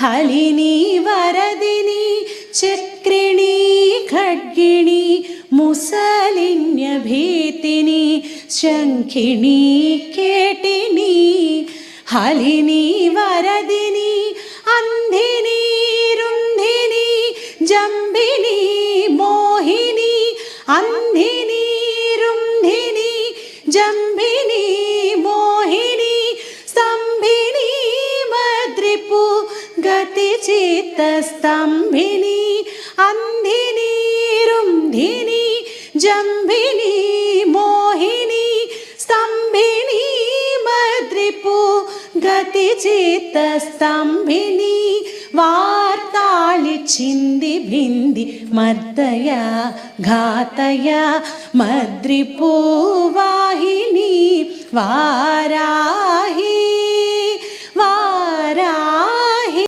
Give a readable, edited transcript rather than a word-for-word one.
हलिनी वरदिनी चक्रिणी खड्गिणी मुसलिन्यभीतिनी शङ्खिणी केटिनी हलिनी वरदिनी अन्धिनी रुन्धिनी जम्बिनी Mohini अन्धिनी रुन्धिनी जम्बिनी Mohini स्तम्भिनी मद्रिपु गतिचित्तस्तम्भिनी अन्धिनी रुन्धिनी जम्बिनी Mohini स्तम्भिनी मद्रिपु गतिचित्तस्तम्भिनी वार्ताळि चिन्धि भिन्धि मर्दय घातय मद्रिपु Vahini वाराहि